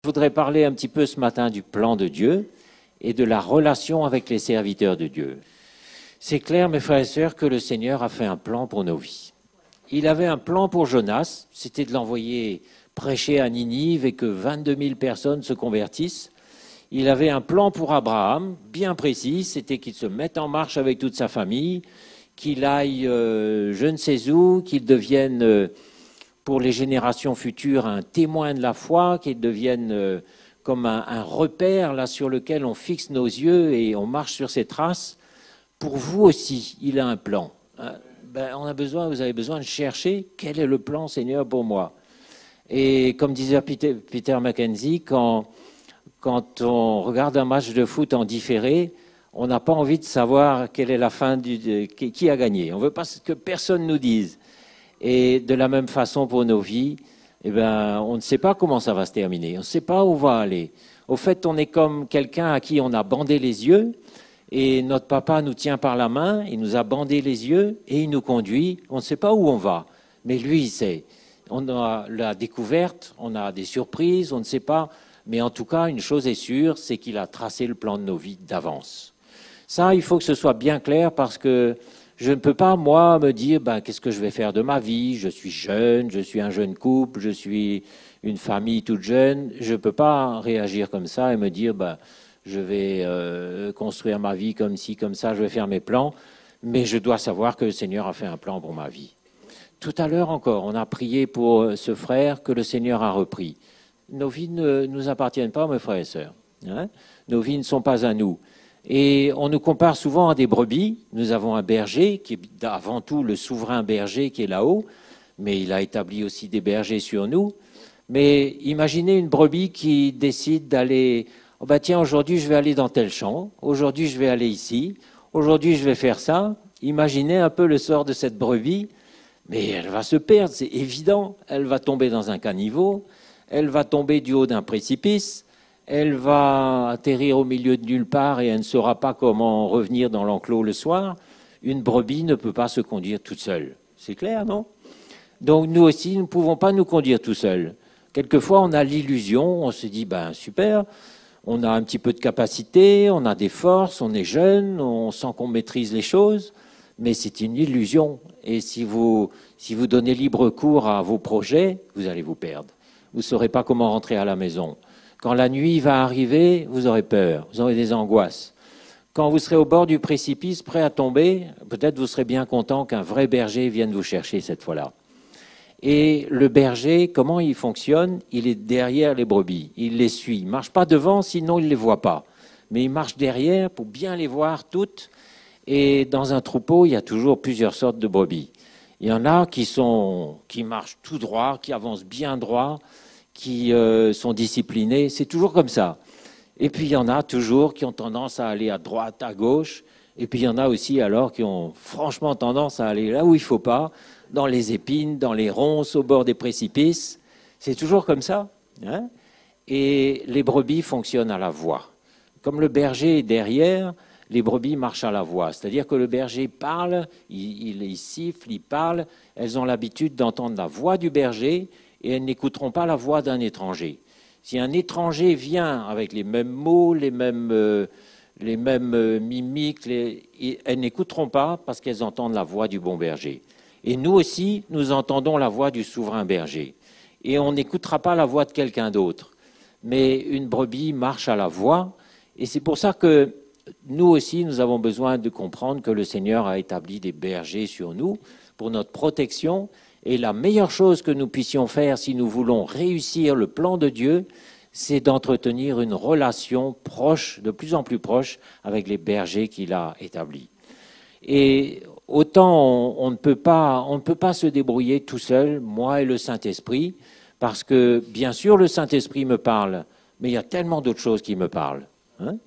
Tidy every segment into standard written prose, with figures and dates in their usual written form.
Je voudrais parler un petit peu ce matin du plan de Dieu et de la relation avec les serviteurs de Dieu. C'est clair, mes frères et sœurs, que le Seigneur a fait un plan pour nos vies. Il avait un plan pour Jonas, c'était de l'envoyer prêcher à Ninive et que 22 000 personnes se convertissent. Il avait un plan pour Abraham, bien précis, c'était qu'il se mette en marche avec toute sa famille, qu'il aille je ne sais où, qu'il devienne pour les générations futures un témoin de la foi, qu'il devienne comme un repère là sur lequel on fixe nos yeux et on marche sur ses traces. Pour vous aussi, il a un plan. Vous avez besoin de chercher quel est le plan, Seigneur, pour moi. Et comme disait Peter Mackenzie, quand on regarde un match de foot en différé, on n'a pas envie de savoir quelle est la fin, qui a gagné. On ne veut pas que personne nous dise. Et de la même façon pour nos vies, on ne sait pas comment ça va se terminer. On ne sait pas où on va aller. Au fait, on est comme quelqu'un à qui on a bandé les yeux et notre papa nous tient par la main, il nous a bandé les yeux et il nous conduit. On ne sait pas où on va, mais lui, il sait. On a la découverte, on a des surprises, on ne sait pas. Mais en tout cas, une chose est sûre, c'est qu'il a tracé le plan de nos vies d'avance. Ça, il faut que ce soit bien clair parce que je ne peux pas, moi, me dire qu'est-ce que je vais faire de ma vie. Je suis jeune, je suis un jeune couple, je suis une famille toute jeune. Je ne peux pas réagir comme ça et me dire je vais construire ma vie comme ci, comme ça, je vais faire mes plans. Mais je dois savoir que le Seigneur a fait un plan pour ma vie. Tout à l'heure encore, on a prié pour ce frère que le Seigneur a repris. Nos vies ne nous appartiennent pas, mes frères et sœurs. Hein? Nos vies ne sont pas à nous. Et on nous compare souvent à des brebis. Nous avons un berger qui est avant tout le souverain berger qui est là-haut, mais il a établi aussi des bergers sur nous. Mais imaginez une brebis qui décide d'aller, tiens, aujourd'hui je vais aller dans tel champ, aujourd'hui je vais aller ici, aujourd'hui je vais faire ça. Imaginez un peu le sort de cette brebis, mais elle va se perdre, c'est évident. Elle va tomber dans un caniveau, elle va tomber du haut d'un précipice, elle va atterrir au milieu de nulle part et elle ne saura pas comment revenir dans l'enclos le soir. Une brebis ne peut pas se conduire toute seule. C'est clair, non? Donc nous aussi, nous ne pouvons pas nous conduire tout seuls. Quelquefois, on a l'illusion, on se dit, super, on a un petit peu de capacité, on a des forces, on est jeune, on sent qu'on maîtrise les choses, mais c'est une illusion. Et si vous donnez libre cours à vos projets, vous allez vous perdre. Vous ne saurez pas comment rentrer à la maison. Quand la nuit va arriver, vous aurez peur, vous aurez des angoisses. Quand vous serez au bord du précipice, prêt à tomber, peut-être vous serez bien content qu'un vrai berger vienne vous chercher cette fois-là. Et le berger, comment il fonctionne? Il est derrière les brebis, il les suit. Il ne marche pas devant, sinon il ne les voit pas. Mais il marche derrière pour bien les voir toutes. Et dans un troupeau, il y a toujours plusieurs sortes de brebis. Il y en a qui marchent tout droit, qui avancent bien droit, qui sont disciplinés, c'est toujours comme ça. Et puis il y en a toujours qui ont tendance à aller à droite, à gauche, et puis il y en a aussi alors qui ont franchement tendance à aller là où il ne faut pas, dans les épines, dans les ronces, au bord des précipices. C'est toujours comme ça. Hein? Et les brebis fonctionnent à la voix. Comme le berger est derrière, les brebis marchent à la voix. C'est-à-dire que le berger parle, il siffle, il parle, elles ont l'habitude d'entendre la voix du berger, et elles n'écouteront pas la voix d'un étranger. Si un étranger vient avec les mêmes mots, les mêmes mimiques, elles n'écouteront pas parce qu'elles entendent la voix du bon berger. Et nous aussi, nous entendons la voix du souverain berger. Et on n'écoutera pas la voix de quelqu'un d'autre. Mais une brebis marche à la voix. Et c'est pour ça que nous aussi, nous avons besoin de comprendre que le Seigneur a établi des bergers sur nous pour notre protection. Et la meilleure chose que nous puissions faire si nous voulons réussir le plan de Dieu, c'est d'entretenir une relation proche, de plus en plus proche, avec les bergers qu'il a établis. Et autant on ne peut pas se débrouiller tout seul, moi et le Saint-Esprit, parce que bien sûr le Saint-Esprit me parle, mais il y a tellement d'autres choses qui me parlent. Hein?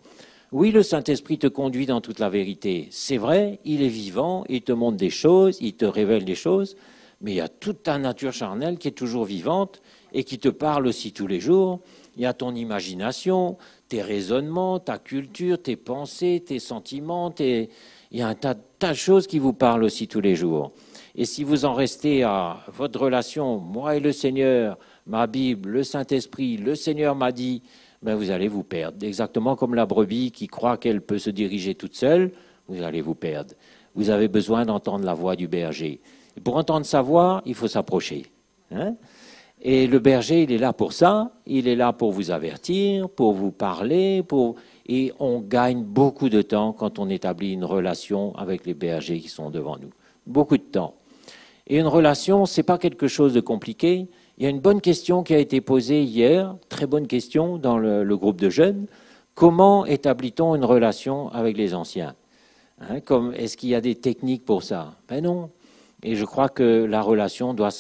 Oui, le Saint-Esprit te conduit dans toute la vérité. C'est vrai, il est vivant, il te montre des choses, il te révèle des choses, mais il y a toute ta nature charnelle qui est toujours vivante et qui te parle aussi tous les jours. Il y a ton imagination, tes raisonnements, ta culture, tes pensées, tes sentiments. Il y a un tas de choses qui vous parlent aussi tous les jours. Et si vous en restez à votre relation, moi et le Seigneur, ma Bible, le Saint-Esprit, le Seigneur m'a dit, ben vous allez vous perdre. Exactement comme la brebis qui croit qu'elle peut se diriger toute seule, vous allez vous perdre. Vous avez besoin d'entendre la voix du berger. Et pour entendre sa voix, il faut s'approcher. Hein? Et le berger, il est là pour ça, il est là pour vous avertir, pour vous parler, et on gagne beaucoup de temps quand on établit une relation avec les bergers qui sont devant nous. Beaucoup de temps. Et une relation, ce n'est pas quelque chose de compliqué. Il y a une bonne question qui a été posée hier, très bonne question dans le groupe de jeunes. Comment établit-on une relation avec les anciens? Hein, est-ce qu'il y a des techniques pour ça? Ben non. Et je crois que la relation doit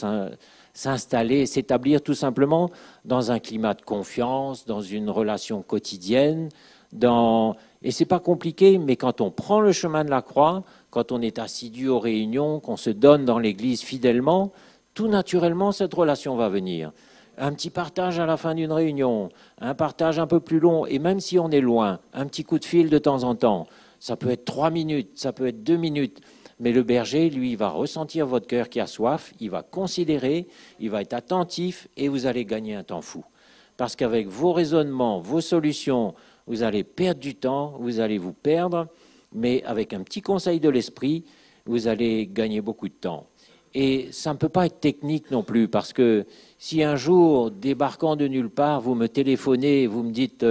s'installer, s'établir tout simplement dans un climat de confiance, dans une relation quotidienne. Et ce n'est pas compliqué, mais quand on prend le chemin de la croix, quand on est assidu aux réunions, qu'on se donne dans l'Église fidèlement, tout naturellement, cette relation va venir. Un petit partage à la fin d'une réunion, un partage un peu plus long, et même si on est loin, un petit coup de fil de temps en temps. Ça peut être 3 minutes, ça peut être 2 minutes. Mais le berger, lui, il va ressentir votre cœur qui a soif, il va considérer, il va être attentif, et vous allez gagner un temps fou. Parce qu'avec vos raisonnements, vos solutions, vous allez perdre du temps, vous allez vous perdre, mais avec un petit conseil de l'esprit, vous allez gagner beaucoup de temps. Et ça ne peut pas être technique non plus, parce que si un jour, débarquant de nulle part, vous me téléphonez, vous me dites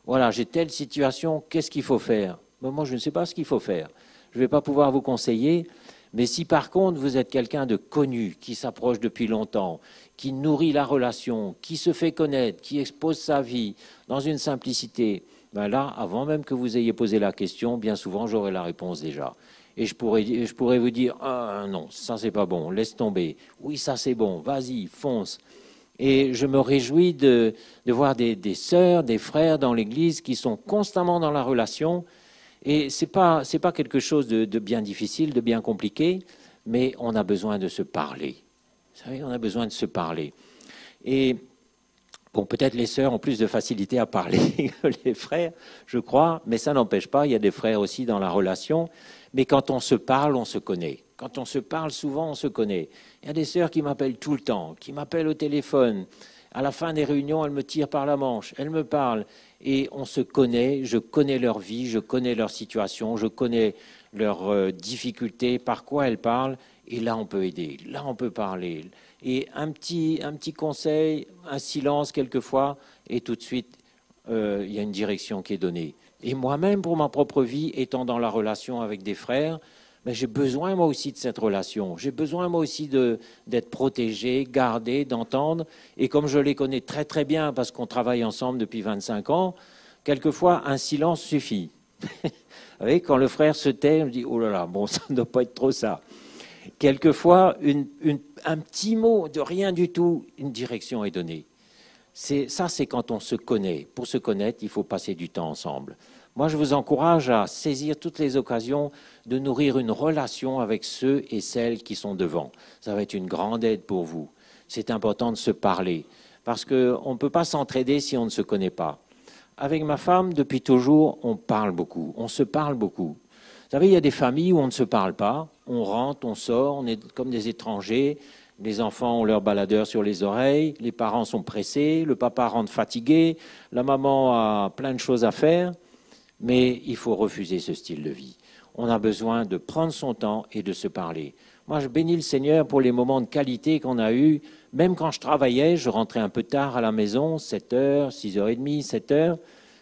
voilà, j'ai telle situation, qu'est-ce qu'il faut faire? Ben, moi, je ne sais pas ce qu'il faut faire. Je ne vais pas pouvoir vous conseiller, mais si par contre, vous êtes quelqu'un de connu, qui s'approche depuis longtemps, qui nourrit la relation, qui se fait connaître, qui expose sa vie dans une simplicité, ben là, avant même que vous ayez posé la question, bien souvent, j'aurai la réponse déjà. Et je pourrais vous dire, ah non, ça c'est pas bon, laisse tomber. Oui, ça c'est bon, vas-y, fonce. Et je me réjouis de voir des sœurs, des frères dans l'Église qui sont constamment dans la relation. Et c'est pas quelque chose de bien difficile, de bien compliqué, mais on a besoin de se parler. Vous savez, on a besoin de se parler. Et bon, peut-être les sœurs ont plus de facilité à parler que les frères, je crois, mais ça n'empêche pas, il y a des frères aussi dans la relation. Mais quand on se parle, on se connaît. Quand on se parle, souvent, on se connaît. Il y a des sœurs qui m'appellent tout le temps, qui m'appellent au téléphone. À la fin des réunions, elles me tirent par la manche, elles me parlent. Et on se connaît, je connais leur vie, je connais leur situation, je connais leurs difficultés, par quoi elles parlent. Et là, on peut aider, là, on peut parler. Et un petit conseil, un silence quelquefois, et tout de suite, il y a une direction qui est donnée. Et moi-même, pour ma propre vie, étant dans la relation avec des frères, ben, j'ai besoin moi aussi de cette relation. J'ai besoin moi aussi d'être protégé, gardé, d'entendre. Et comme je les connais très très bien, parce qu'on travaille ensemble depuis 25 ans, quelquefois un silence suffit. Vous voyez, quand le frère se tait, on me dit, oh là là, bon, ça ne doit pas être trop ça. Quelquefois, un petit mot de rien du tout, une direction est donnée. Ça, c'est quand on se connaît. Pour se connaître, il faut passer du temps ensemble. Moi, je vous encourage à saisir toutes les occasions de nourrir une relation avec ceux et celles qui sont devant. Ça va être une grande aide pour vous. C'est important de se parler, parce qu'on ne peut pas s'entraider si on ne se connaît pas. Avec ma femme, depuis toujours, on parle beaucoup, on se parle beaucoup. Vous savez, il y a des familles où on ne se parle pas, on rentre, on sort, on est comme des étrangers. Les enfants ont leur baladeur sur les oreilles, les parents sont pressés, le papa rentre fatigué, la maman a plein de choses à faire, mais il faut refuser ce style de vie. On a besoin de prendre son temps et de se parler. Moi, je bénis le Seigneur pour les moments de qualité qu'on a eus. Même quand je travaillais, je rentrais un peu tard à la maison, 7h, 6h30, 7h,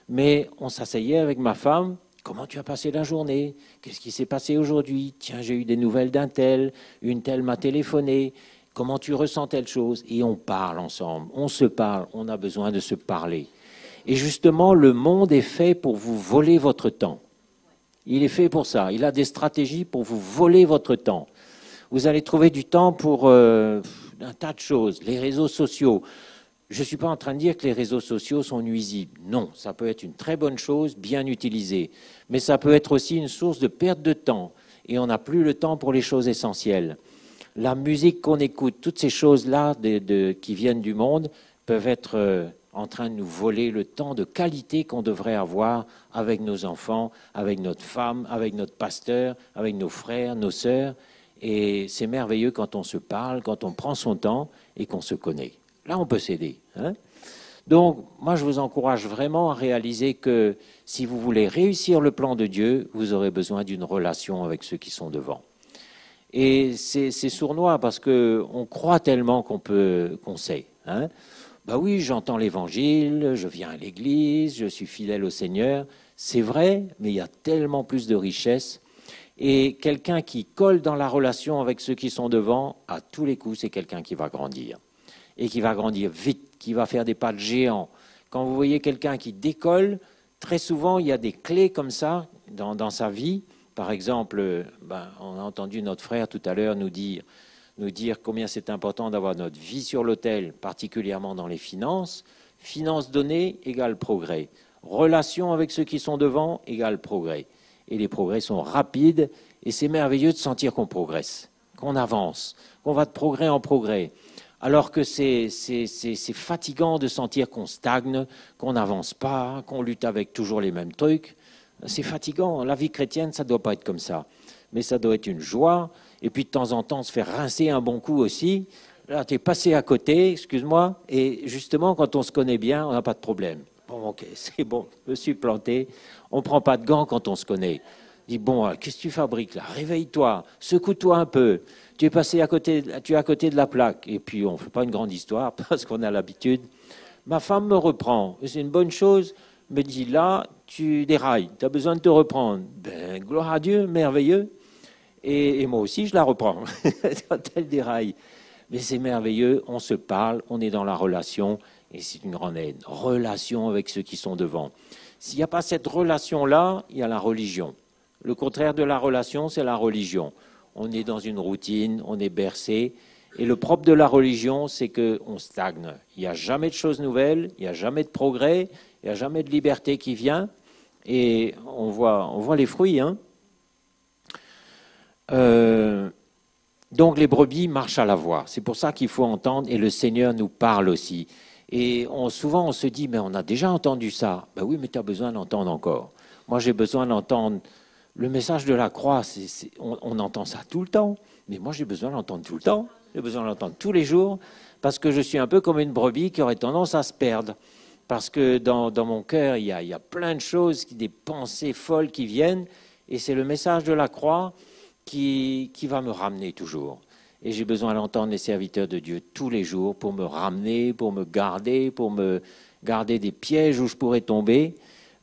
mais on s'asseyait avec ma femme. Comment tu as passé la journée? Qu'est-ce qui s'est passé aujourd'hui? Tiens, j'ai eu des nouvelles d'un tel, une telle m'a téléphoné. Comment tu ressens telle chose? Et on parle ensemble, on se parle, on a besoin de se parler. Et justement, le monde est fait pour vous voler votre temps. Il est fait pour ça. Il a des stratégies pour vous voler votre temps. Vous allez trouver du temps pour un tas de choses. Les réseaux sociaux. Je ne suis pas en train de dire que les réseaux sociaux sont nuisibles. Non, ça peut être une très bonne chose, bien utilisée. Mais ça peut être aussi une source de perte de temps. Et on n'a plus le temps pour les choses essentielles. La musique qu'on écoute, toutes ces choses-là qui viennent du monde, peuvent être en train de nous voler le temps de qualité qu'on devrait avoir avec nos enfants, avec notre femme, avec notre pasteur, avec nos frères, nos sœurs. Et c'est merveilleux quand on se parle, quand on prend son temps et qu'on se connaît. Là, on peut s'aider. Hein. Donc, moi, je vous encourage vraiment à réaliser que si vous voulez réussir le plan de Dieu, vous aurez besoin d'une relation avec ceux qui sont devant. Et c'est sournois parce qu'on croit tellement qu'on sait. Hein. Ben oui, j'entends l'évangile, je viens à l'église, je suis fidèle au Seigneur. C'est vrai, mais il y a tellement plus de richesse. Et quelqu'un qui colle dans la relation avec ceux qui sont devant, à tous les coups, c'est quelqu'un qui va grandir. Et qui va grandir vite, qui va faire des pas de géant. Quand vous voyez quelqu'un qui décolle, très souvent, il y a des clés comme ça dans sa vie. Par exemple, on a entendu notre frère tout à l'heure nous dire combien c'est important d'avoir notre vie sur l'autel, particulièrement dans les finances. Finances données égale progrès. Relation avec ceux qui sont devant égale progrès. Et les progrès sont rapides et c'est merveilleux de sentir qu'on progresse, qu'on avance, qu'on va de progrès en progrès. Alors que c'est fatigant de sentir qu'on stagne, qu'on n'avance pas, qu'on lutte avec toujours les mêmes trucs. C'est fatigant. La vie chrétienne, ça ne doit pas être comme ça. Mais ça doit être une joie. Et puis de temps en temps, se faire rincer un bon coup aussi. Là, tu es passé à côté, excuse-moi. Et justement, quand on se connaît bien, on n'a pas de problème. Bon, ok, c'est bon, je me suis planté. On ne prend pas de gants quand on se connaît. Dis, bon, qu'est-ce que tu fabriques là? Réveille-toi, secoue-toi un peu. Tu es à côté de la plaque. Et puis, on ne fait pas une grande histoire parce qu'on a l'habitude. Ma femme me reprend. C'est une bonne chose. Me dit, là, tu dérailles. Tu as besoin de te reprendre. Ben, gloire à Dieu, merveilleux. Et moi aussi, je la reprends quand elle déraille. Mais c'est merveilleux, on se parle, on est dans la relation. Et c'est une grande aide. Relation avec ceux qui sont devant. S'il n'y a pas cette relation-là, il y a la religion. Le contraire de la relation, c'est la religion. On est dans une routine, on est bercé. Et le propre de la religion, c'est qu'on stagne. Il n'y a jamais de choses nouvelles, il n'y a jamais de progrès, il n'y a jamais de liberté qui vient. Et on voit les fruits. Hein. Donc les brebis marchent à la voix. C'est pour ça qu'il faut entendre. Et le Seigneur nous parle aussi. Et souvent, on se dit, mais on a déjà entendu ça. Ben oui, mais tu as besoin d'entendre encore. Moi, j'ai besoin d'entendre le message de la croix. On entend ça tout le temps, mais moi, j'ai besoin d'entendre tout le temps. J'ai besoin d'entendre tous les jours, parce que je suis un peu comme une brebis qui aurait tendance à se perdre. Parce que dans mon cœur, il y a plein de choses, des pensées folles qui viennent, et c'est le message de la croix qui va me ramener toujours. Et j'ai besoin d'entendre les serviteurs de Dieu tous les jours pour me ramener, pour me garder des pièges où je pourrais tomber,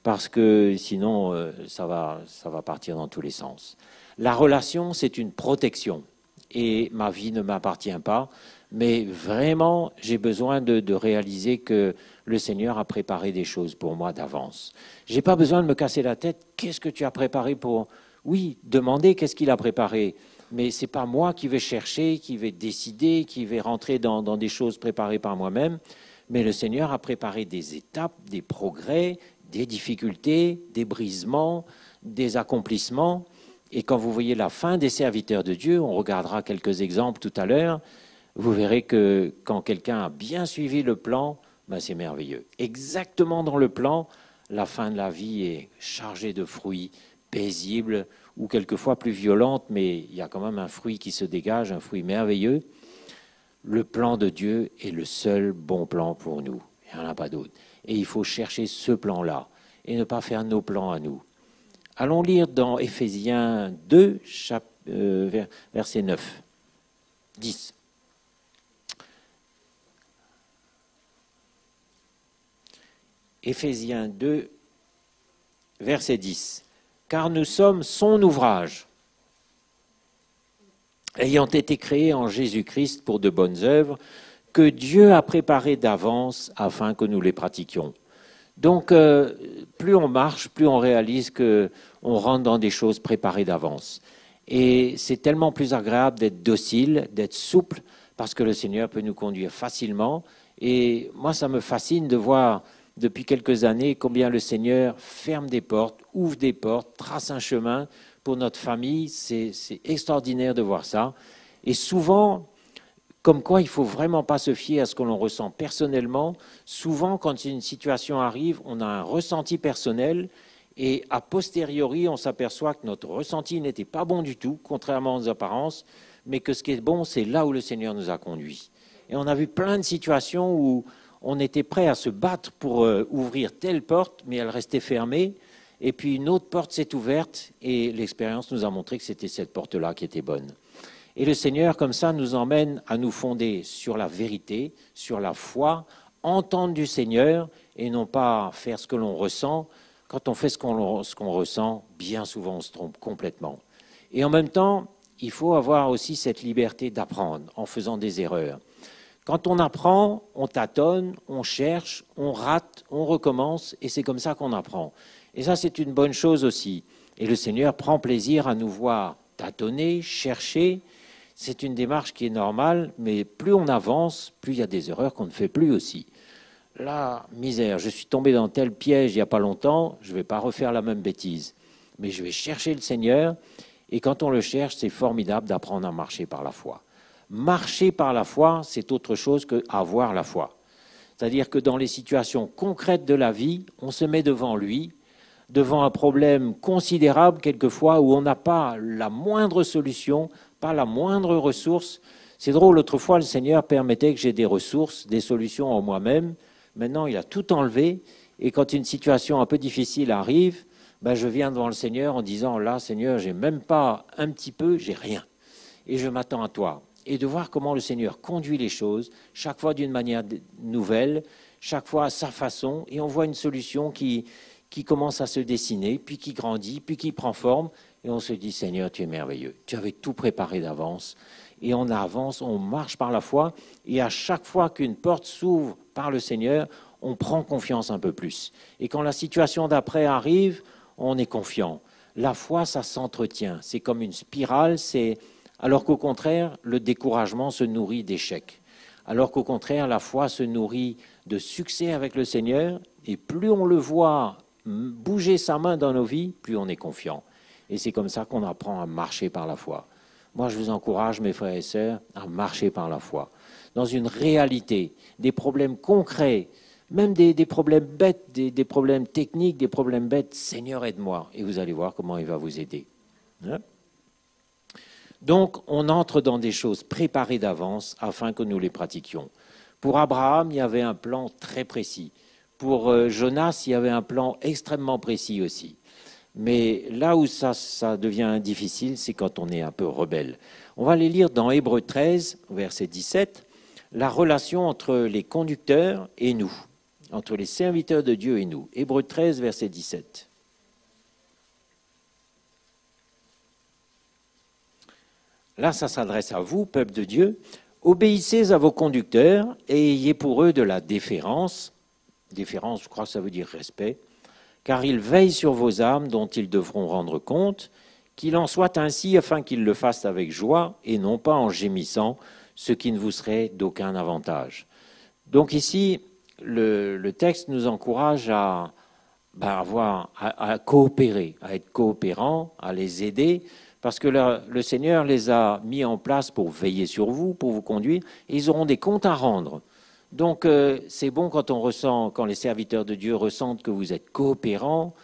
parce que sinon, ça va partir dans tous les sens. La relation, c'est une protection. Et ma vie ne m'appartient pas, mais vraiment, j'ai besoin de réaliser que le Seigneur a préparé des choses pour moi d'avance. Je n'ai pas besoin de me casser la tête. Qu'est-ce que tu as préparé pour... Oui, demander qu'est-ce qu'il a préparé. Mais ce n'est pas moi qui vais chercher, qui vais décider, qui vais rentrer dans des choses préparées par moi-même. Mais le Seigneur a préparé des étapes, des progrès, des difficultés, des brisements, des accomplissements. Et quand vous voyez la fin des serviteurs de Dieu, on regardera quelques exemples tout à l'heure, vous verrez que quand quelqu'un a bien suivi le plan, ben c'est merveilleux. Exactement dans le plan, la fin de la vie est chargée de fruits, paisible ou quelquefois plus violente, mais il y a quand même un fruit qui se dégage, un fruit merveilleux. Le plan de Dieu est le seul bon plan pour nous. Il n'y en a pas d'autre. Et il faut chercher ce plan-là et ne pas faire nos plans à nous. Allons lire dans Éphésiens 2, verset 9, 10. Éphésiens 2, verset 10. Car nous sommes son ouvrage, ayant été créés en Jésus-Christ pour de bonnes œuvres, que Dieu a préparées d'avance afin que nous les pratiquions. Donc, plus on marche, plus on réalise qu'on rentre dans des choses préparées d'avance. Et c'est tellement plus agréable d'être docile, d'être souple, parce que le Seigneur peut nous conduire facilement. Et moi, ça me fascine de voir depuis quelques années combien le Seigneur ferme des portes, ouvre des portes, trace un chemin pour notre famille. C'est extraordinaire de voir ça. Et souvent, comme quoi il ne faut vraiment pas se fier à ce que l'on ressent personnellement. Souvent, quand une situation arrive, on a un ressenti personnel et a posteriori, on s'aperçoit que notre ressenti n'était pas bon du tout, contrairement aux apparences, mais que ce qui est bon, c'est là où le Seigneur nous a conduits. Et on a vu plein de situations où on était prêt à se battre pour ouvrir telle porte, mais elle restait fermée. Et puis une autre porte s'est ouverte et l'expérience nous a montré que c'était cette porte-là qui était bonne. Et le Seigneur, comme ça, nous emmène à nous fonder sur la vérité, sur la foi, entendre du Seigneur et non pas faire ce que l'on ressent. Quand on fait ce qu'on ressent, bien souvent on se trompe complètement. Et en même temps, il faut avoir aussi cette liberté d'apprendre en faisant des erreurs. Quand on apprend, on tâtonne, on cherche, on rate, on recommence, et c'est comme ça qu'on apprend. Et ça, c'est une bonne chose aussi. Et le Seigneur prend plaisir à nous voir tâtonner, chercher. C'est une démarche qui est normale, mais plus on avance, plus il y a des erreurs qu'on ne fait plus aussi. Là, misère, je suis tombé dans tel piège il n'y a pas longtemps, je ne vais pas refaire la même bêtise. Mais je vais chercher le Seigneur, et quand on le cherche, c'est formidable d'apprendre à marcher par la foi. Marcher par la foi, c'est autre chose qu'avoir la foi. C'est-à-dire que dans les situations concrètes de la vie, on se met devant lui, devant un problème considérable quelquefois où on n'a pas la moindre solution, pas la moindre ressource. C'est drôle, autrefois le Seigneur permettait que j'ai des ressources, des solutions en moi-même. Maintenant, il a tout enlevé et quand une situation un peu difficile arrive, je viens devant le Seigneur en disant « Là, Seigneur, j'ai même pas un petit peu, j'ai rien. Et je m'attends à toi. » Et de voir comment le Seigneur conduit les choses, chaque fois d'une manière nouvelle, chaque fois à sa façon, et on voit une solution qui commence à se dessiner, puis qui grandit, puis qui prend forme, et on se dit, Seigneur, tu es merveilleux, tu avais tout préparé d'avance, et on avance, on marche par la foi, et à chaque fois qu'une porte s'ouvre par le Seigneur, on prend confiance un peu plus. Et quand la situation d'après arrive, on est confiant. La foi, ça s'entretient, c'est comme une spirale, alors qu'au contraire, le découragement se nourrit d'échecs. Alors qu'au contraire, la foi se nourrit de succès avec le Seigneur, et plus on le voit bouger sa main dans nos vies, plus on est confiant. Et c'est comme ça qu'on apprend à marcher par la foi. Moi, je vous encourage, mes frères et sœurs, à marcher par la foi. Dans une réalité, des problèmes concrets, même des problèmes bêtes, des problèmes techniques, des problèmes bêtes, Seigneur, aide-moi. Et vous allez voir comment il va vous aider. Hein? Donc, on entre dans des choses préparées d'avance afin que nous les pratiquions. Pour Abraham, il y avait un plan très précis. Pour Jonas, il y avait un plan extrêmement précis aussi. Mais là où ça devient difficile, c'est quand on est un peu rebelle. On va les lire dans Hébreux 13, verset 17, la relation entre les conducteurs et nous, entre les serviteurs de Dieu et nous. Hébreux 13, verset 17. Là, ça s'adresse à vous, peuple de Dieu. Obéissez à vos conducteurs et ayez pour eux de la déférence. Déférence, je crois que ça veut dire respect. Car ils veillent sur vos âmes dont ils devront rendre compte. Qu'il en soit ainsi afin qu'ils le fassent avec joie et non pas en gémissant, ce qui ne vous serait d'aucun avantage. Donc ici, le texte nous encourage à coopérer, à être coopérants, à les aider, parce que le Seigneur les a mis en place pour veiller sur vous, pour vous conduire, et ils auront des comptes à rendre. Donc c'est bon quand les serviteurs de Dieu ressentent que vous êtes coopérants,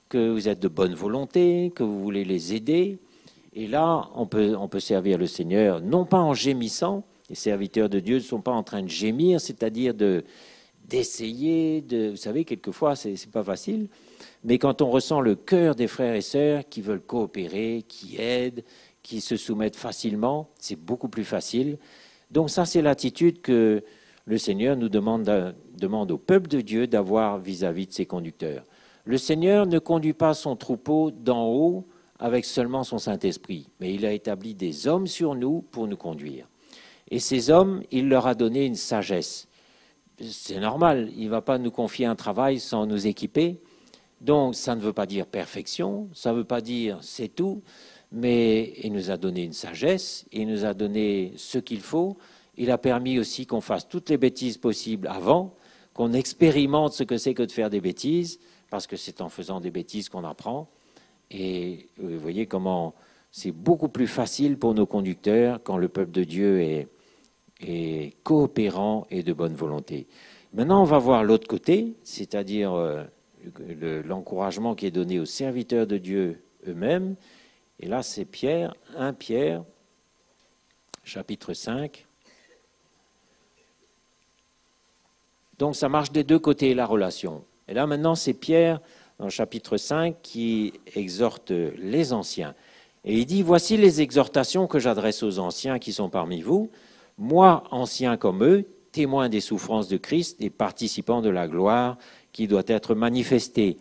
que vous êtes de bonne volonté, que vous voulez les aider. Et là, on peut servir le Seigneur, non pas en gémissant. Les serviteurs de Dieu ne sont pas en train de gémir, c'est-à-dire d'essayer, vous savez, quelquefois, c'est pas facile. Mais quand on ressent le cœur des frères et sœurs qui veulent coopérer, qui aident, qui se soumettent facilement, c'est beaucoup plus facile. Donc ça, c'est l'attitude que le Seigneur nous demande au peuple de Dieu d'avoir vis-à-vis de ses conducteurs. Le Seigneur ne conduit pas son troupeau d'en haut avec seulement son Saint-Esprit, mais il a établi des hommes sur nous pour nous conduire. Et ces hommes, il leur a donné une sagesse. C'est normal, il ne va pas nous confier un travail sans nous équiper. Donc, ça ne veut pas dire perfection, ça ne veut pas dire c'est tout, mais il nous a donné une sagesse, il nous a donné ce qu'il faut. Il a permis aussi qu'on fasse toutes les bêtises possibles avant, qu'on expérimente ce que c'est que de faire des bêtises, parce que c'est en faisant des bêtises qu'on apprend. Et vous voyez comment c'est beaucoup plus facile pour nos conducteurs quand le peuple de Dieu est coopérant et de bonne volonté. Maintenant, on va voir l'autre côté, c'est-à-dire l'encouragement qui est donné aux serviteurs de Dieu eux-mêmes. Et là, c'est Pierre, 1 Pierre, chapitre 5. Donc ça marche des deux côtés, la relation. Et là maintenant, c'est Pierre, dans le chapitre 5, qui exhorte les anciens. Et il dit, voici les exhortations que j'adresse aux anciens qui sont parmi vous, moi, ancien comme eux, témoin des souffrances de Christ et participant de la gloire qui doit être manifestée.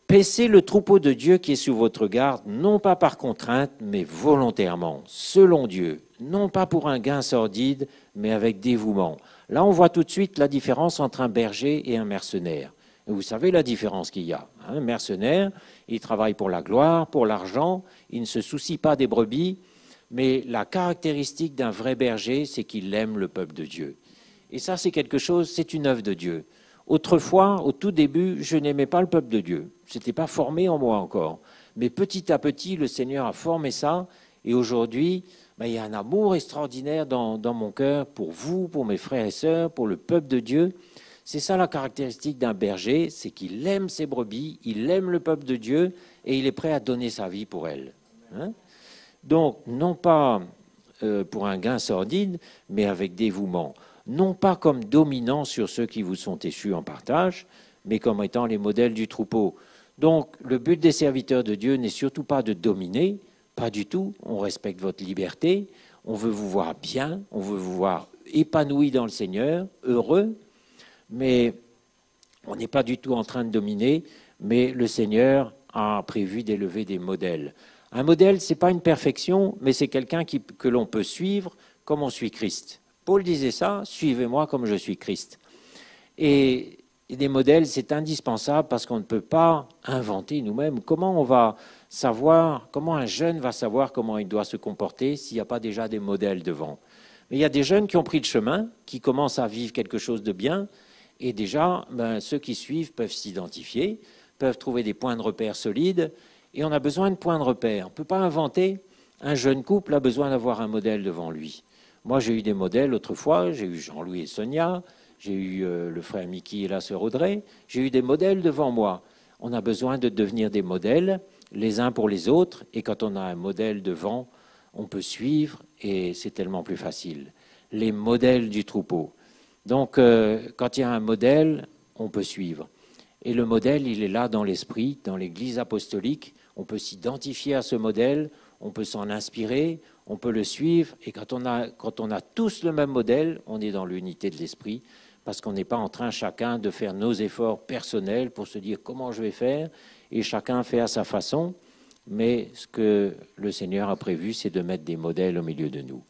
Paissez le troupeau de Dieu qui est sous votre garde, non pas par contrainte, mais volontairement, selon Dieu, non pas pour un gain sordide, mais avec dévouement. Là, on voit tout de suite la différence entre un berger et un mercenaire. Et vous savez la différence qu'il y a. Un mercenaire, il travaille pour la gloire, pour l'argent, il ne se soucie pas des brebis, mais la caractéristique d'un vrai berger, c'est qu'il aime le peuple de Dieu. Et ça, c'est quelque chose, c'est une œuvre de Dieu. Autrefois, au tout début, je n'aimais pas le peuple de Dieu. Ce n'était pas formé en moi encore. Mais petit à petit, le Seigneur a formé ça. Et aujourd'hui, il y a un amour extraordinaire dans mon cœur pour vous, pour mes frères et sœurs, pour le peuple de Dieu. C'est ça la caractéristique d'un berger, c'est qu'il aime ses brebis, il aime le peuple de Dieu et il est prêt à donner sa vie pour elles. Hein? Donc, non pas pour un gain sordide, mais avec dévouement. Non pas comme dominant sur ceux qui vous sont échus en partage, mais comme étant les modèles du troupeau. Donc, le but des serviteurs de Dieu n'est surtout pas de dominer, pas du tout. On respecte votre liberté, on veut vous voir bien, on veut vous voir épanoui dans le Seigneur, heureux, mais on n'est pas du tout en train de dominer, mais le Seigneur a prévu d'élever des modèles. Un modèle, ce n'est pas une perfection, mais c'est quelqu'un que l'on peut suivre comme on suit Christ. Paul disait ça, suivez-moi comme je suis Christ. Et des modèles, c'est indispensable parce qu'on ne peut pas inventer nous-mêmes. Comment on va savoir, comment un jeune va savoir comment il doit se comporter s'il n'y a pas déjà des modèles devant? Mais il y a des jeunes qui ont pris le chemin, qui commencent à vivre quelque chose de bien, et déjà, ceux qui suivent peuvent s'identifier, peuvent trouver des points de repère solides, et on a besoin de points de repère. On ne peut pas inventer. Un jeune couple a besoin d'avoir un modèle devant lui. Moi, j'ai eu des modèles autrefois, j'ai eu Jean-Louis et Sonia, j'ai eu le frère Mickey et la sœur Audrey, j'ai eu des modèles devant moi. On a besoin de devenir des modèles, les uns pour les autres, et quand on a un modèle devant, on peut suivre, et c'est tellement plus facile. Les modèles du troupeau. Donc, quand il y a un modèle, on peut suivre. Et le modèle, il est là dans l'esprit, dans l'Église apostolique. On peut s'identifier à ce modèle, on peut s'en inspirer, on peut le suivre. Et quand on a tous le même modèle, on est dans l'unité de l'esprit, parce qu'on n'est pas en train chacun de faire nos efforts personnels pour se dire comment je vais faire, et chacun fait à sa façon. Mais ce que le Seigneur a prévu, c'est de mettre des modèles au milieu de nous.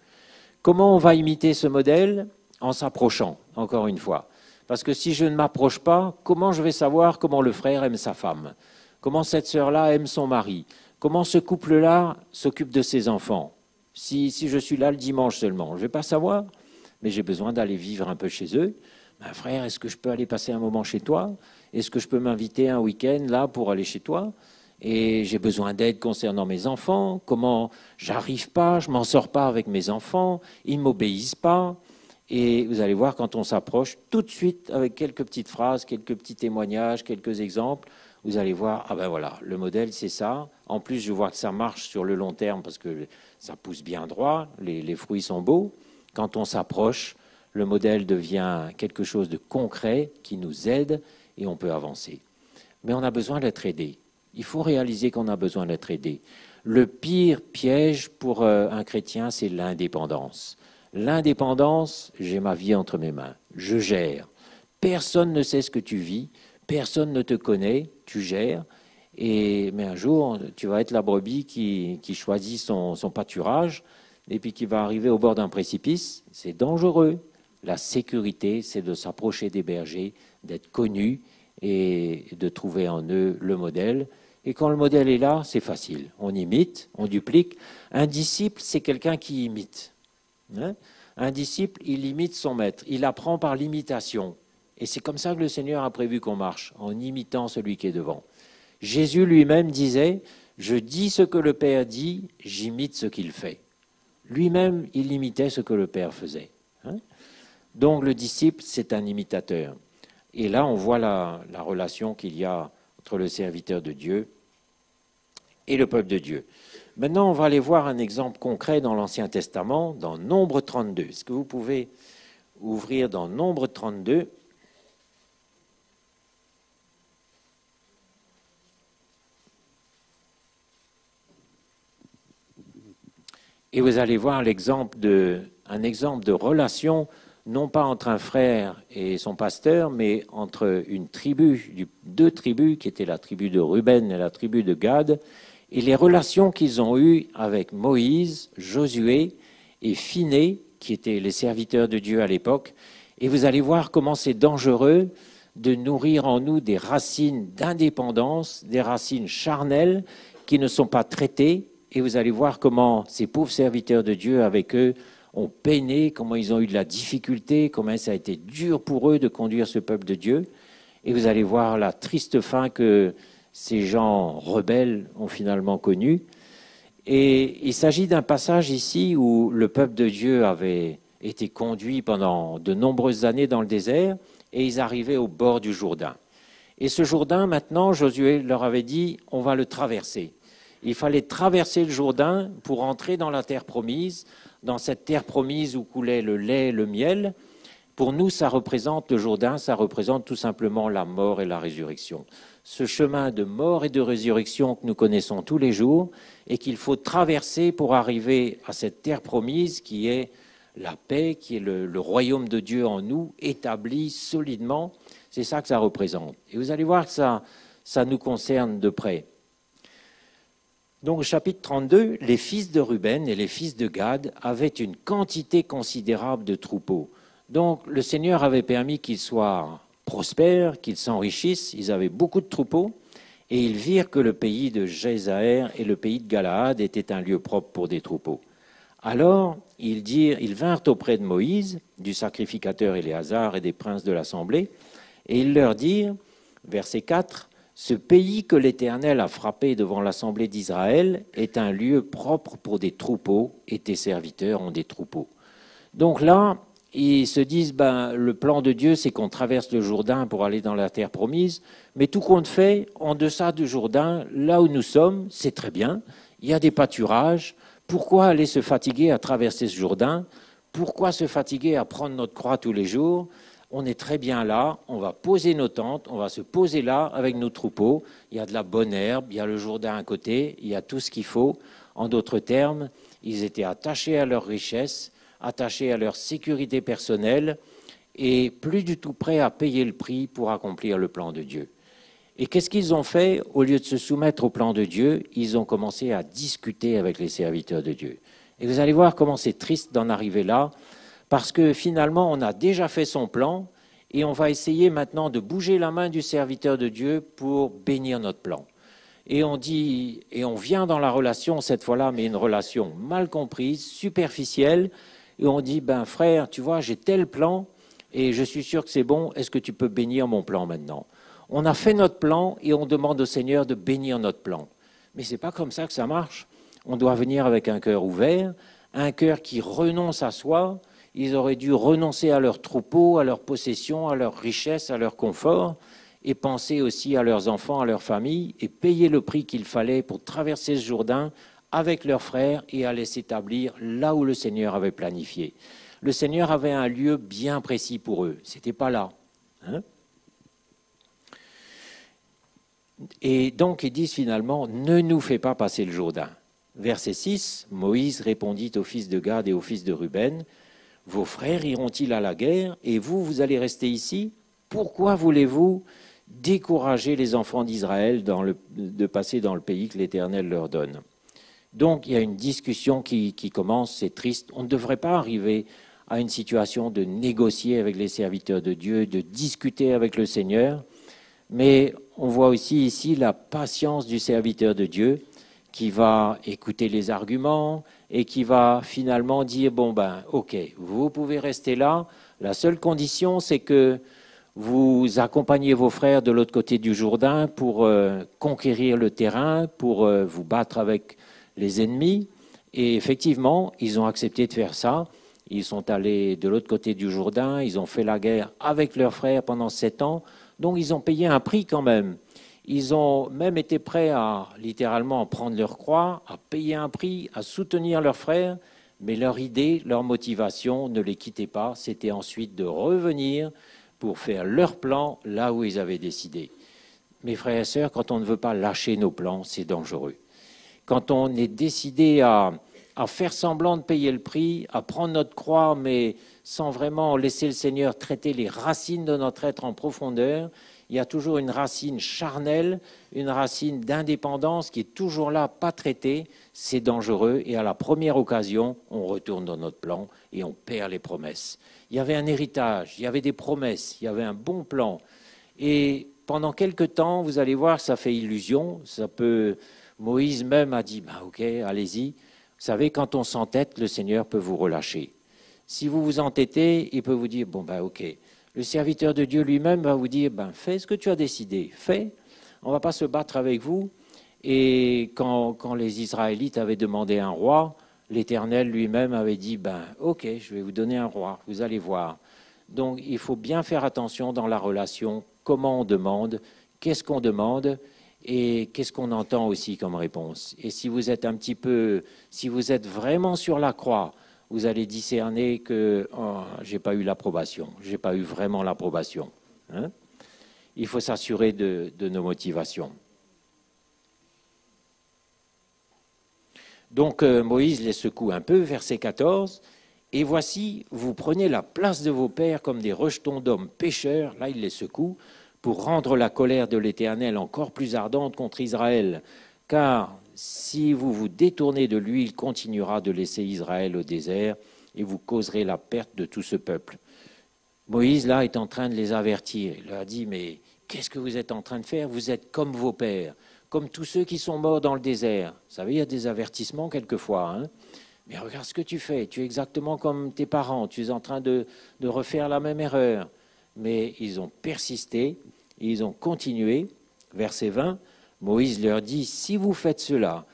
Comment on va imiter ce modèle? En s'approchant, encore une fois. Parce que si je ne m'approche pas, comment je vais savoir comment le frère aime sa femme? Comment cette sœur-là aime son mari? Comment ce couple-là s'occupe de ses enfants? Si je suis là le dimanche seulement, je ne vais pas savoir, mais j'ai besoin d'aller vivre un peu chez eux. Frère, est-ce que je peux aller passer un moment chez toi? Est-ce que je peux m'inviter un week-end là pour aller chez toi? Et j'ai besoin d'aide concernant mes enfants. Comment j'arrive pas, je m'en sors pas avec mes enfants, ils ne m'obéissent pas. Et vous allez voir, quand on s'approche, tout de suite, avec quelques petites phrases, quelques petits témoignages, quelques exemples, vous allez voir, ah ben voilà, le modèle, c'est ça. En plus, je vois que ça marche sur le long terme parce que ça pousse bien droit, les fruits sont beaux. Quand on s'approche, le modèle devient quelque chose de concret qui nous aide et on peut avancer. Mais on a besoin d'être aidé. Il faut réaliser qu'on a besoin d'être aidé. Le pire piège pour un chrétien, c'est l'indépendance. L'indépendance, j'ai ma vie entre mes mains, je gère. Personne ne sait ce que tu vis, personne ne te connaît, tu gères. Mais un jour, tu vas être la brebis qui choisit son pâturage et puis qui va arriver au bord d'un précipice. C'est dangereux. La sécurité, c'est de s'approcher des bergers, d'être connu et de trouver en eux le modèle. Et quand le modèle est là, c'est facile. On imite, on duplique. Un disciple, c'est quelqu'un qui imite. Un disciple, il imite son maître, il apprend par l'imitation. Et c'est comme ça que le Seigneur a prévu qu'on marche, en imitant celui qui est devant. Jésus lui-même disait, je dis ce que le Père dit, j'imite ce qu'il fait. Lui-même, il imitait ce que le Père faisait. Donc le disciple, c'est un imitateur. Et là, on voit la relation qu'il y a entre le serviteur de Dieu et le peuple de Dieu. Maintenant, on va aller voir un exemple concret dans l'Ancien Testament, dans Nombre 32. Est-ce que vous pouvez ouvrir dans Nombre 32 ? Et vous allez voir un exemple de relation, non pas entre un frère et son pasteur, mais entre deux tribus, qui étaient la tribu de Ruben et la tribu de Gad, et les relations qu'ils ont eues avec Moïse, Josué et Phiné, qui étaient les serviteurs de Dieu à l'époque. Et vous allez voir comment c'est dangereux de nourrir en nous des racines d'indépendance, des racines charnelles qui ne sont pas traitées. Et vous allez voir comment ces pauvres serviteurs de Dieu, avec eux, ont peiné, comment ils ont eu de la difficulté, comment ça a été dur pour eux de conduire ce peuple de Dieu. Et vous allez voir la triste fin que ces gens rebelles ont finalement connue. Et il s'agit d'un passage ici où le peuple de Dieu avait été conduit pendant de nombreuses années dans le désert et ils arrivaient au bord du Jourdain. Et ce Jourdain, maintenant, Josué leur avait dit, on va le traverser. Il fallait traverser le Jourdain pour entrer dans la terre promise, dans cette terre promise où coulait le lait et le miel. Pour nous, le Jourdain, ça représente tout simplement la mort et la résurrection. Ce chemin de mort et de résurrection que nous connaissons tous les jours et qu'il faut traverser pour arriver à cette terre promise qui est la paix, qui est le royaume de Dieu en nous, établi solidement. C'est ça que ça représente. Et vous allez voir que ça nous concerne de près. Donc, au chapitre 32, les fils de Ruben et les fils de Gad avaient une quantité considérable de troupeaux. Donc, le Seigneur avait permis qu'ils soient prospères, qu'ils s'enrichissent. Ils avaient beaucoup de troupeaux. Et ils virent que le pays de Jézaër et le pays de Galaad étaient un lieu propre pour des troupeaux. Alors, ils vinrent auprès de Moïse, du sacrificateur Éléazar et des princes de l'assemblée, et ils leur dirent, verset 4, « Ce pays que l'Éternel a frappé devant l'assemblée d'Israël est un lieu propre pour des troupeaux, et tes serviteurs ont des troupeaux. » Donc là, ils se disent, le plan de Dieu, c'est qu'on traverse le Jourdain pour aller dans la terre promise, mais tout compte fait, en deçà du Jourdain, là où nous sommes, c'est très bien, il y a des pâturages. Pourquoi aller se fatiguer à traverser ce Jourdain? Pourquoi se fatiguer à prendre notre croix tous les jours? On est très bien là, on va poser nos tentes, on va se poser là avec nos troupeaux. Il y a de la bonne herbe, il y a le Jourdain à côté, il y a tout ce qu'il faut. En d'autres termes, ils étaient attachés à leur richesse, attachés à leur sécurité personnelle et plus du tout prêts à payer le prix pour accomplir le plan de Dieu. Et qu'est-ce qu'ils ont fait? Au lieu de se soumettre au plan de Dieu, ils ont commencé à discuter avec les serviteurs de Dieu. Et vous allez voir comment c'est triste d'en arriver là, parce que finalement, on a déjà fait son plan et on va essayer maintenant de bouger la main du serviteur de Dieu pour bénir notre plan. Et on vient dans la relation cette fois-là, mais une relation mal comprise, superficielle, et on dit, frère, tu vois, j'ai tel plan et je suis sûr que c'est bon, est-ce que tu peux bénir mon plan maintenant? On a fait notre plan et on demande au Seigneur de bénir notre plan. Mais ce n'est pas comme ça que ça marche. On doit venir avec un cœur ouvert, un cœur qui renonce à soi. Ils auraient dû renoncer à leurs troupeaux, à leurs possessions, à leurs richesses, à leur confort, et penser aussi à leurs enfants, à leur famille, et payer le prix qu'il fallait pour traverser ce Jourdain avec leurs frères et aller s'établir là où le Seigneur avait planifié. Le Seigneur avait un lieu bien précis pour eux. Ce n'était pas là. Et donc, ils disent finalement, ne nous fais pas passer le Jourdain. Verset 6, Moïse répondit aux fils de Gad et aux fils de Ruben, vos frères iront-ils à la guerre et vous, vous allez rester ici? Pourquoi voulez-vous décourager les enfants d'Israël de passer dans le pays que l'Éternel leur donne? Donc, il y a une discussion qui commence, c'est triste. On ne devrait pas arriver à une situation de négocier avec les serviteurs de Dieu, de discuter avec le Seigneur. Mais on voit aussi ici la patience du serviteur de Dieu qui va écouter les arguments et qui va finalement dire, ok, vous pouvez rester là. La seule condition, c'est que vous accompagnez vos frères de l'autre côté du Jourdain pour conquérir le terrain, pour vous battre avec les ennemis. Et effectivement, ils ont accepté de faire ça. Ils sont allés de l'autre côté du Jourdain, ils ont fait la guerre avec leurs frères pendant 7 ans. Donc, ils ont payé un prix quand même. Ils ont même été prêts à littéralement prendre leur croix, à payer un prix, à soutenir leurs frères, mais leur idée, leur motivation ne les quittait pas. C'était ensuite de revenir pour faire leur plan là où ils avaient décidé. Mes frères et sœurs, quand on ne veut pas lâcher nos plans, c'est dangereux. Quand on est décidé à à faire semblant de payer le prix, à prendre notre croix, mais sans vraiment laisser le Seigneur traiter les racines de notre être en profondeur. Il y a toujours une racine charnelle, une racine d'indépendance qui est toujours là, pas traitée. C'est dangereux et à la première occasion, on retourne dans notre plan et on perd les promesses. Il y avait un héritage, il y avait des promesses, il y avait un bon plan. Et pendant quelque temps, vous allez voir, ça fait illusion. Ça peut. Moïse même a dit, ok, allez-y. Vous savez, quand on s'entête, le Seigneur peut vous relâcher. Si vous vous entêtez, il peut vous dire, ok. Le serviteur de Dieu lui-même va vous dire, fais ce que tu as décidé, fais. On ne va pas se battre avec vous. Et quand les Israélites avaient demandé un roi, l'Éternel lui-même avait dit, ok, je vais vous donner un roi, vous allez voir. Donc, il faut bien faire attention dans la relation, comment on demande, qu'est-ce qu'on demande et qu'est-ce qu'on entend aussi comme réponse. Et si vous êtes si vous êtes vraiment sur la croix, vous allez discerner que j'ai pas eu l'approbation, j'ai pas eu vraiment l'approbation. Hein? Il faut s'assurer de nos motivations. Donc, Moïse les secoue un peu, verset 14. Et voici, vous prenez la place de vos pères comme des rejetons d'hommes pécheurs, là il les secoue, pour rendre la colère de l'Éternel encore plus ardente contre Israël. Car si vous vous détournez de lui, il continuera de laisser Israël au désert et vous causerez la perte de tout ce peuple. Moïse, là, est en train de les avertir. Il leur dit, mais qu'est-ce que vous êtes en train de faire? Vous êtes comme vos pères, comme tous ceux qui sont morts dans le désert. Vous savez, il y a des avertissements quelquefois, hein. Mais regarde ce que tu fais, tu es exactement comme tes parents, tu es en train de refaire la même erreur. Mais ils ont persisté, ils ont continué. Verset 20, Moïse leur dit, si vous faites cela,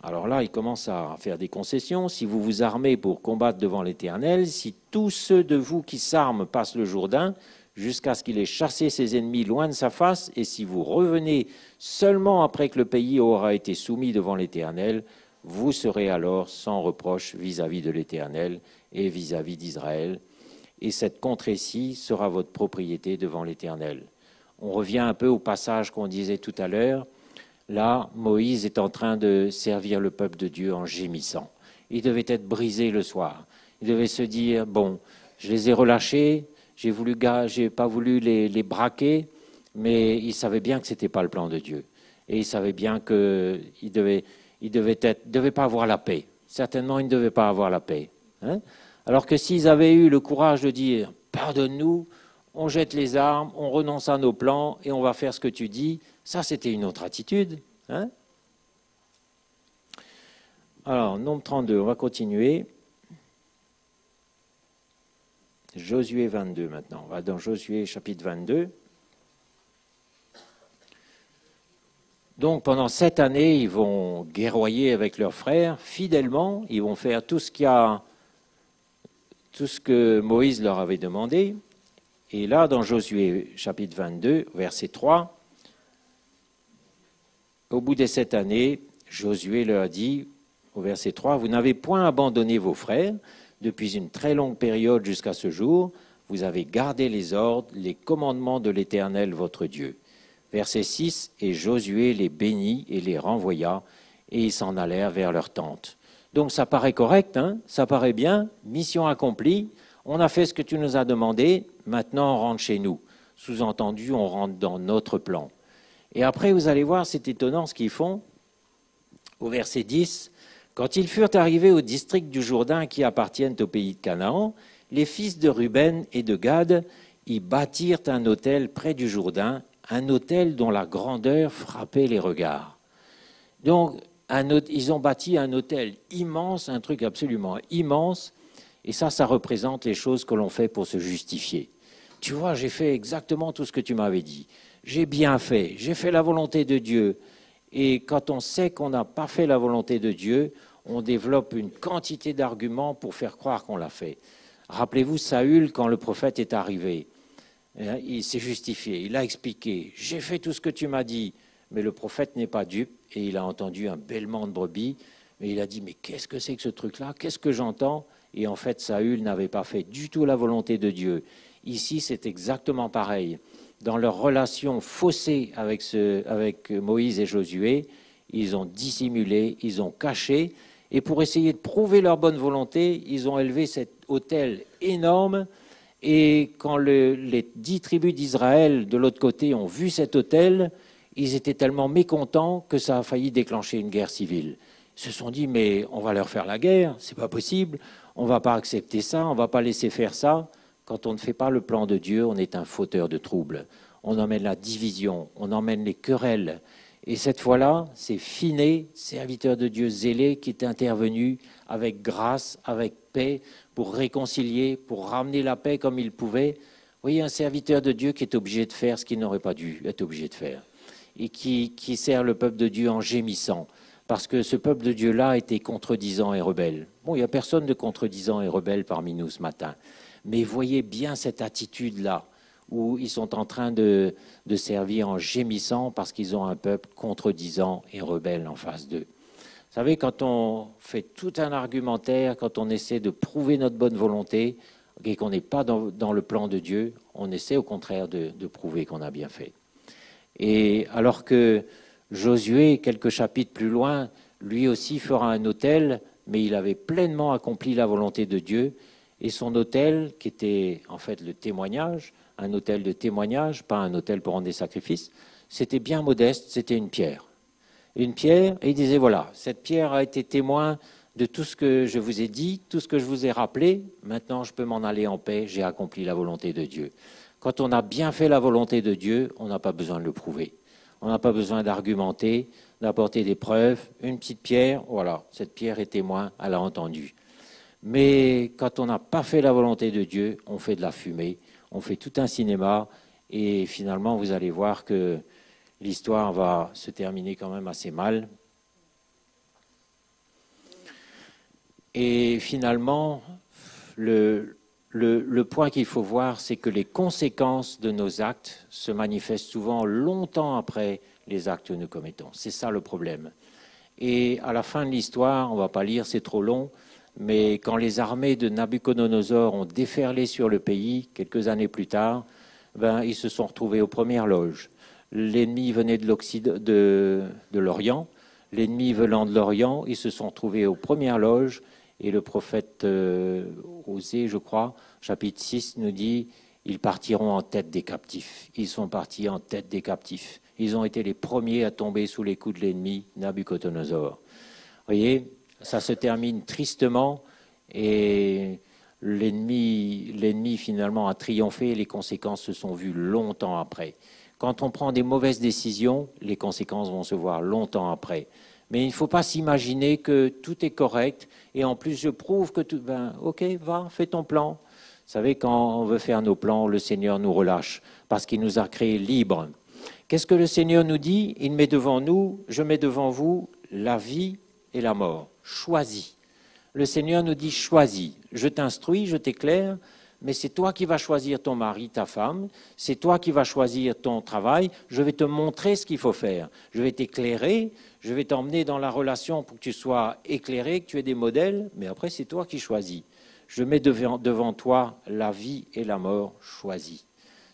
alors là, il commence à faire des concessions, si vous vous armez pour combattre devant l'Éternel, si tous ceux de vous qui s'arment passent le Jourdain, jusqu'à ce qu'il ait chassé ses ennemis loin de sa face, et si vous revenez seulement après que le pays aura été soumis devant l'Éternel, vous serez alors sans reproche vis-à-vis de l'Éternel et vis-à-vis d'Israël. Et cette contrée-ci sera votre propriété devant l'Éternel. On revient un peu au passage qu'on disait tout à l'heure. Là, Moïse est en train de servir le peuple de Dieu en gémissant. Il devait être brisé le soir. Il devait se dire, je les ai relâchés, j'ai pas voulu les braquer, mais il savait bien que ce n'était pas le plan de Dieu. Et il savait bien qu'il devait pas avoir la paix. Certainement, il ne devait pas avoir la paix. Hein? Alors que s'ils avaient eu le courage de dire « Pardonne-nous, on jette les armes, on renonce à nos plans et on va faire ce que tu dis », ça, c'était une autre attitude. Hein? Alors, nombre 32, on va continuer. Josué 22 maintenant. On va dans Josué chapitre 22. Donc pendant 7 années, ils vont guerroyer avec leurs frères fidèlement. Ils vont faire tout ce que Moïse leur avait demandé. Et là, dans Josué chapitre 22, verset 3, au bout des 7 années, Josué leur dit, au verset 3, « Vous n'avez point abandonné vos frères depuis une très longue période jusqu'à ce jour. Vous avez gardé les ordres, les commandements de l'Éternel votre Dieu. » Verset 6, « Et Josué les bénit et les renvoya, et ils s'en allèrent vers leur tente. » Donc ça paraît correct, hein, ça paraît bien, mission accomplie, on a fait ce que tu nous as demandé, maintenant on rentre chez nous. Sous-entendu, on rentre dans notre plan. Et après, vous allez voir, c'est étonnant ce qu'ils font. Au verset 10, « Quand ils furent arrivés au district du Jourdain qui appartiennent au pays de Canaan, les fils de Ruben et de Gad y bâtirent un autel près du Jourdain, un autel dont la grandeur frappait les regards. » Donc, ils ont bâti un autel immense, un truc absolument immense, et ça représente les choses que l'on fait pour se justifier. Tu vois, j'ai fait exactement tout ce que tu m'avais dit. J'ai bien fait, j'ai fait la volonté de Dieu. Et quand on sait qu'on n'a pas fait la volonté de Dieu, on développe une quantité d'arguments pour faire croire qu'on l'a fait. Rappelez-vous Saül, quand le prophète est arrivé, il s'est justifié, il a expliqué, j'ai fait tout ce que tu m'as dit, mais le prophète n'est pas dupe, et il a entendu un bêlement de brebis, mais il a dit, mais qu'est-ce que c'est que ce truc-là? Qu'est-ce que j'entends? Et en fait, Saül n'avait pas fait du tout la volonté de Dieu. Ici, c'est exactement pareil. Dans leur relation faussée avec Moïse et Josué, ils ont dissimulé, ils ont caché, Et pour essayer de prouver leur bonne volonté, ils ont élevé cet autel énorme. Et quand les 10 tribus d'Israël, de l'autre côté, ont vu cet autel, ils étaient tellement mécontents que ça a failli déclencher une guerre civile. Ils se sont dit, mais on va leur faire la guerre, c'est pas possible, on ne va pas accepter ça, on ne va pas laisser faire ça. Quand on ne fait pas le plan de Dieu, on est un fauteur de troubles. On emmène la division, on emmène les querelles. Et cette fois-là, c'est Finé, serviteur de Dieu zélé, qui est intervenu avec grâce, avec paix, pour réconcilier, pour ramener la paix comme il pouvait. Vous voyez, un serviteur de Dieu qui est obligé de faire ce qu'il n'aurait pas dû être obligé de faire. Et qui sert le peuple de Dieu en gémissant. Parce que ce peuple de Dieu-là était contredisant et rebelle. Bon, il n'y a personne de contredisant et rebelle parmi nous ce matin. Mais voyez bien cette attitude-là, où ils sont en train de servir en gémissant parce qu'ils ont un peuple contredisant et rebelle en face d'eux. Vous savez, quand on fait tout un argumentaire, quand on essaie de prouver notre bonne volonté et qu'on n'est pas dans le plan de Dieu, on essaie au contraire de prouver qu'on a bien fait. Et alors que Josué, quelques chapitres plus loin, lui aussi fera un autel, mais il avait pleinement accompli la volonté de Dieu. Et son autel, qui était en fait le témoignage, un autel de témoignage, pas un autel pour rendre des sacrifices, c'était bien modeste, c'était une pierre. Une pierre, et il disait, voilà, cette pierre a été témoin de tout ce que je vous ai dit, tout ce que je vous ai rappelé, maintenant je peux m'en aller en paix, j'ai accompli la volonté de Dieu. Quand on a bien fait la volonté de Dieu, on n'a pas besoin de le prouver. On n'a pas besoin d'argumenter, d'apporter des preuves. Une petite pierre, voilà, cette pierre est témoin, elle a entendu. Mais quand on n'a pas fait la volonté de Dieu, on fait de la fumée, on fait tout un cinéma, et finalement, vous allez voir que l'histoire va se terminer quand même assez mal. Et finalement, le point qu'il faut voir, c'est que les conséquences de nos actes se manifestent souvent longtemps après les actes que nous commettons. C'est ça le problème. Et à la fin de l'histoire, on ne va pas lire, c'est trop long, mais quand les armées de Nabuchodonosor ont déferlé sur le pays, quelques années plus tard, ils se sont retrouvés aux premières loges. L'ennemi venait de l'Orient, l'ennemi venant de l'Orient, ils se sont retrouvés aux premières loges, et le prophète Osée, je crois, chapitre 6, nous dit « Ils partiront en tête des captifs ». Ils sont partis en tête des captifs. Ils ont été les premiers à tomber sous les coups de l'ennemi, Nabuchodonosor. Vous voyez, ça se termine tristement, et l'ennemi finalement a triomphé, et les conséquences se sont vues longtemps après. Quand on prend des mauvaises décisions, les conséquences vont se voir longtemps après. Mais il ne faut pas s'imaginer que tout est correct, et en plus je prouve que tout... ok, va, fais ton plan. Vous savez, quand on veut faire nos plans, le Seigneur nous relâche, parce qu'il nous a créés libres. Qu'est-ce que le Seigneur nous dit? Il met devant nous, je mets devant vous la vie et la mort. Choisis. Le Seigneur nous dit choisis. Je t'instruis, je t'éclaire, mais c'est toi qui vas choisir ton mari, ta femme, c'est toi qui vas choisir ton travail, je vais te montrer ce qu'il faut faire, je vais t'éclairer, je vais t'emmener dans la relation pour que tu sois éclairé, que tu aies des modèles, mais après c'est toi qui choisis. Je mets devant toi la vie et la mort, choisis.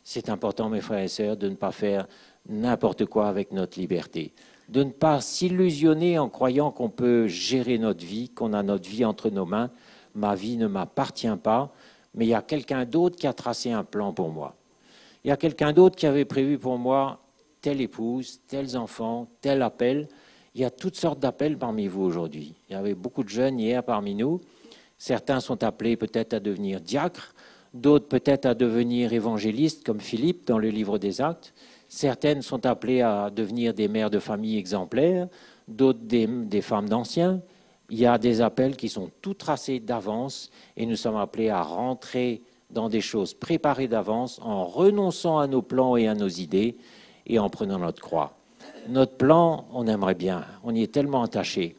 C'est important, mes frères et sœurs, de ne pas faire n'importe quoi avec notre liberté, de ne pas s'illusionner en croyant qu'on peut gérer notre vie, qu'on a notre vie entre nos mains. Ma vie ne m'appartient pas, mais il y a quelqu'un d'autre qui a tracé un plan pour moi. Il y a quelqu'un d'autre qui avait prévu pour moi telle épouse, tels enfants, tel appel. Il y a toutes sortes d'appels parmi vous aujourd'hui. Il y avait beaucoup de jeunes hier parmi nous. Certains sont appelés peut-être à devenir diacres, d'autres peut-être à devenir évangélistes, comme Philippe dans le livre des Actes. Certaines sont appelées à devenir des mères de famille exemplaires, d'autres des femmes d'anciens. Il y a des appels qui sont tout tracés d'avance et nous sommes appelés à rentrer dans des choses préparées d'avance en renonçant à nos plans et à nos idées et en prenant notre croix. Notre plan, on aimerait bien, on y est tellement attaché.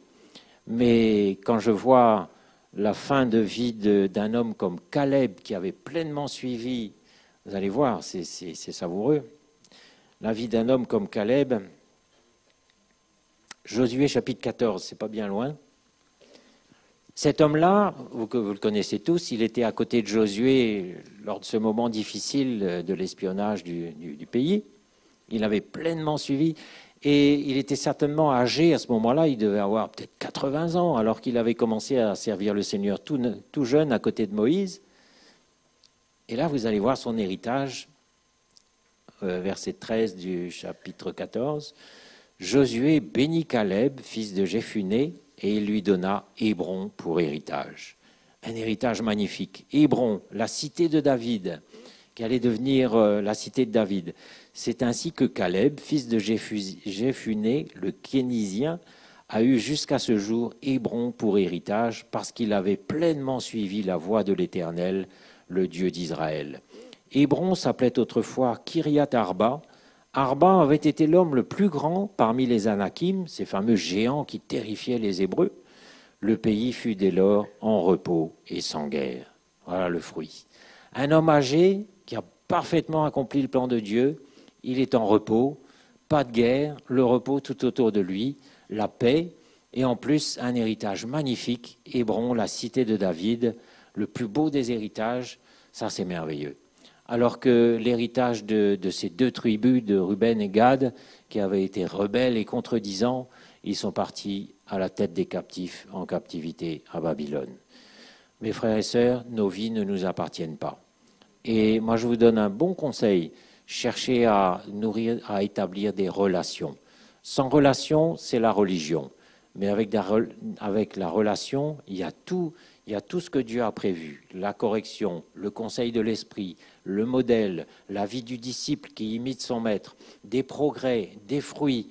Mais quand je vois la fin de vie d'un homme comme Caleb qui avait pleinement suivi, vous allez voir, c'est savoureux, la vie d'un homme comme Caleb, Josué chapitre 14, c'est pas bien loin. Cet homme-là, vous le connaissez tous, il était à côté de Josué lors de ce moment difficile de l'espionnage du pays. Il avait pleinement suivi. Et il était certainement âgé à ce moment-là, il devait avoir peut-être 80 ans, alors qu'il avait commencé à servir le Seigneur tout jeune à côté de Moïse. Et là, vous allez voir son héritage, verset 13 du chapitre 14. Josué bénit Caleb, fils de Jephuné, et il lui donna Hébron pour héritage. Un héritage magnifique. Hébron, la cité de David, qui allait devenir la cité de David. C'est ainsi que Caleb, fils de Jephuné, le Kénizien, a eu jusqu'à ce jour Hébron pour héritage parce qu'il avait pleinement suivi la voie de l'Éternel, le Dieu d'Israël. Hébron s'appelait autrefois Kiriat Arba. Arba avait été l'homme le plus grand parmi les Anakim, ces fameux géants qui terrifiaient les Hébreux. Le pays fut dès lors en repos et sans guerre. Voilà le fruit. Un homme âgé qui a parfaitement accompli le plan de Dieu, il est en repos, pas de guerre, le repos tout autour de lui, la paix, et en plus un héritage magnifique, Hébron, la cité de David, le plus beau des héritages, ça c'est merveilleux. Alors que l'héritage de ces deux tribus, de Ruben et Gad, qui avaient été rebelles et contredisants, ils sont partis à la tête des captifs en captivité à Babylone. Mes frères et sœurs, nos vies ne nous appartiennent pas. Et moi je vous donne un bon conseil, cherchez à nourrir, à établir des relations. Sans relation, c'est la religion. Mais avec la relation, il y a tout ce que Dieu a prévu. La correction, le conseil de l'esprit, le modèle, la vie du disciple qui imite son maître, des progrès, des fruits.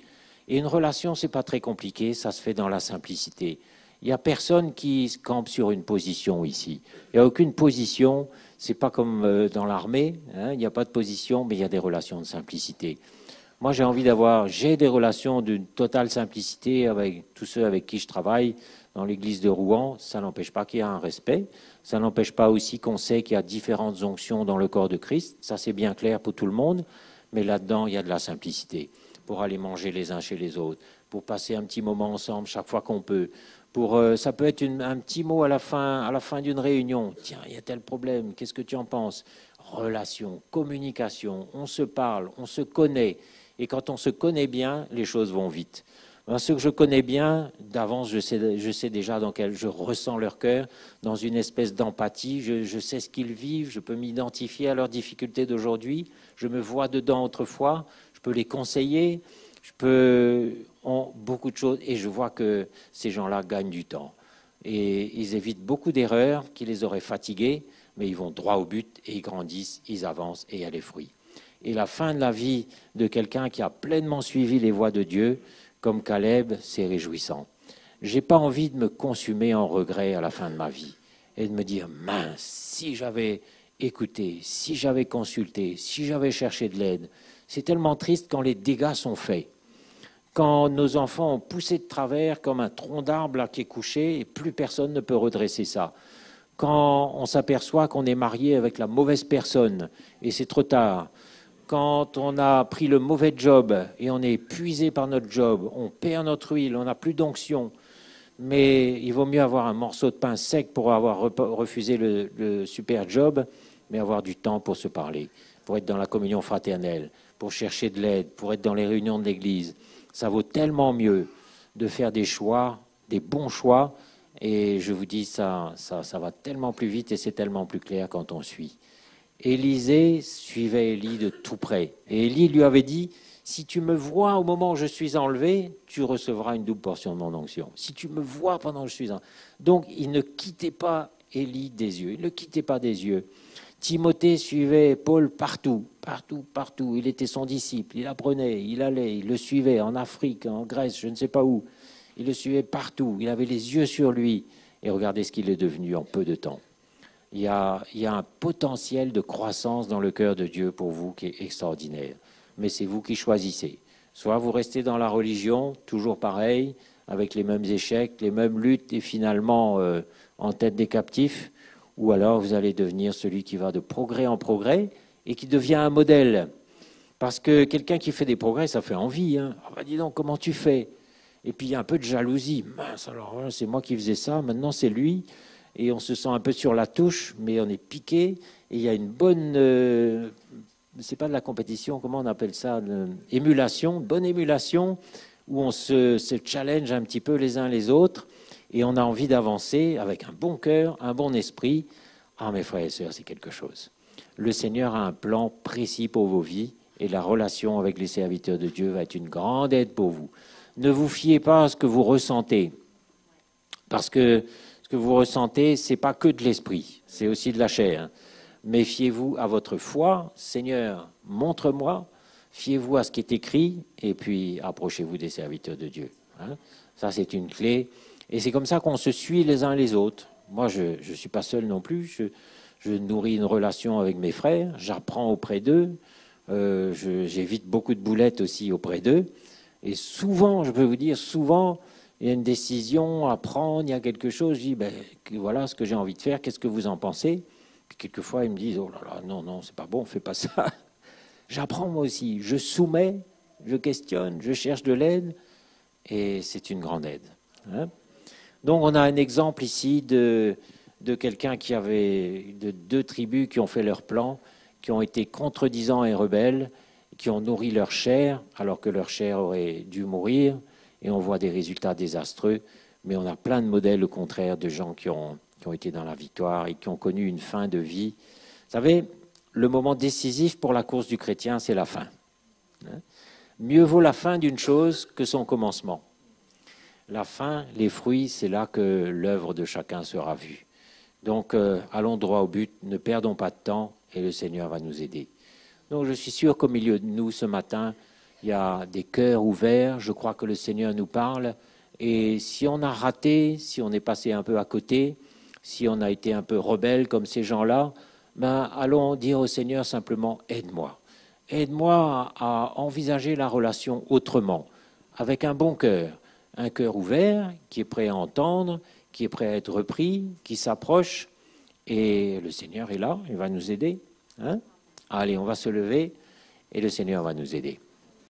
Et une relation, ce n'est pas très compliqué, ça se fait dans la simplicité. Il n'y a personne qui se campe sur une position ici. Il n'y a aucune position, ce n'est pas comme dans l'armée, hein, il n'y a pas de position, mais il y a des relations de simplicité. Moi, j'ai des relations d'une totale simplicité avec tous ceux avec qui je travaille dans l'église de Rouen. Ça n'empêche pas qu'il y a un respect. Ça n'empêche pas aussi qu'on sait qu'il y a différentes onctions dans le corps de Christ. Ça, c'est bien clair pour tout le monde. Mais là-dedans, il y a de la simplicité pour aller manger les uns chez les autres, pour passer un petit moment ensemble chaque fois qu'on peut. Ça peut être un petit mot à la fin d'une réunion. Tiens, il y a tel problème, qu'est-ce que tu en penses? Relation, communication, on se parle, on se connaît. Et quand on se connaît bien, les choses vont vite. Ceux que je connais bien, d'avance, je sais déjà je ressens leur cœur, dans une espèce d'empathie, je sais ce qu'ils vivent, je peux m'identifier à leurs difficultés d'aujourd'hui, je me vois dedans autrefois, je peux les conseiller, beaucoup de choses, et je vois que ces gens-là gagnent du temps. Et ils évitent beaucoup d'erreurs qui les auraient fatigués, mais ils vont droit au but, et ils grandissent, ils avancent, et il y a les fruits. Et la fin de la vie de quelqu'un qui a pleinement suivi les voies de Dieu, comme Caleb, c'est réjouissant. Je n'ai pas envie de me consumer en regret à la fin de ma vie et de me dire, mince, si j'avais écouté, si j'avais consulté, si j'avais cherché de l'aide. C'est tellement triste quand les dégâts sont faits. Quand nos enfants ont poussé de travers comme un tronc d'arbre là qui est couché et plus personne ne peut redresser ça. Quand on s'aperçoit qu'on est marié avec la mauvaise personne et c'est trop tard. Quand on a pris le mauvais job et on est épuisé par notre job, on perd notre huile, on n'a plus d'onction, mais il vaut mieux avoir un morceau de pain sec pour avoir refusé le super job, mais avoir du temps pour se parler, pour être dans la communion fraternelle, pour chercher de l'aide, pour être dans les réunions de l'Église. Ça vaut tellement mieux de faire des choix, des bons choix, et je vous dis, ça va tellement plus vite et c'est tellement plus clair quand on suit. Élisée suivait Élie de tout près. Et Élie lui avait dit, si tu me vois au moment où je suis enlevé, tu recevras une double portion de mon onction. Si tu me vois pendant que je suis enlevé. Donc, il ne quittait pas Élie des yeux. Il ne le quittait pas des yeux. Timothée suivait Paul partout, partout, partout. Il était son disciple. Il apprenait, il allait, il le suivait en Afrique, en Grèce, je ne sais pas où. Il le suivait partout. Il avait les yeux sur lui. Et regardez ce qu'il est devenu en peu de temps. Il y a un potentiel de croissance dans le cœur de Dieu pour vous qui est extraordinaire. Mais c'est vous qui choisissez. Soit vous restez dans la religion, toujours pareil, avec les mêmes échecs, les mêmes luttes et finalement en tête des captifs, ou alors vous allez devenir celui qui va de progrès en progrès et qui devient un modèle. Parce que quelqu'un qui fait des progrès, ça fait envie. Hein. Oh, bah dis donc, comment tu fais? Et puis il y a un peu de jalousie. Mince, alors c'est moi qui faisais ça, maintenant c'est lui. Et on se sent un peu sur la touche, mais on est piqué. Et il y a une bonne c'est pas de la compétition, comment on appelle ça, émulation, bonne émulation, où on se challenge un petit peu les uns les autres, et on a envie d'avancer avec un bon cœur, un bon esprit. Ah, mes frères et sœurs, c'est quelque chose. Le Seigneur a un plan précis pour vos vies, et la relation avec les serviteurs de Dieu va être une grande aide pour vous. Ne vous fiez pas à ce que vous ressentez, parce que ce que vous ressentez, c'est pas que de l'esprit, c'est aussi de la chair. Mais fiez-vous à votre foi, Seigneur, montre-moi, fiez-vous à ce qui est écrit, et puis approchez-vous des serviteurs de Dieu. Hein? Ça, c'est une clé. Et c'est comme ça qu'on se suit les uns les autres. Moi, je ne suis pas seul non plus. Je nourris une relation avec mes frères, j'apprends auprès d'eux, j'évite beaucoup de boulettes aussi auprès d'eux. Et souvent, je peux vous dire, souvent, il y a une décision à prendre, il y a quelque chose, je dis, ben, voilà ce que j'ai envie de faire, qu'est-ce que vous en pensez? Puis quelquefois, ils me disent, oh là là, non, non, c'est pas bon, fais pas ça. J'apprends moi aussi, je soumets, je questionne, je cherche de l'aide, et c'est une grande aide. Hein? Donc on a un exemple ici de quelqu'un qui avait, de 2 tribus qui ont fait leur plan, qui ont été contredisants et rebelles, qui ont nourri leur chair, alors que leur chair aurait dû mourir, et on voit des résultats désastreux, mais on a plein de modèles au contraire de gens qui ont été dans la victoire et qui ont connu une fin de vie. Vous savez, le moment décisif pour la course du chrétien, c'est la fin. Mieux vaut la fin d'une chose que son commencement. La fin, les fruits, c'est là que l'œuvre de chacun sera vue. Donc, allons droit au but, ne perdons pas de temps, et le Seigneur va nous aider. Donc, je suis sûr qu'au milieu de nous, ce matin, il y a des cœurs ouverts, je crois que le Seigneur nous parle, et si on a raté, si on est passé un peu à côté, si on a été un peu rebelle comme ces gens-là, ben, allons dire au Seigneur simplement, aide-moi. Aide-moi à envisager la relation autrement, avec un bon cœur. Un cœur ouvert, qui est prêt à entendre, qui est prêt à être repris, qui s'approche. Et le Seigneur est là, il va nous aider. Hein? Allez, on va se lever et le Seigneur va nous aider.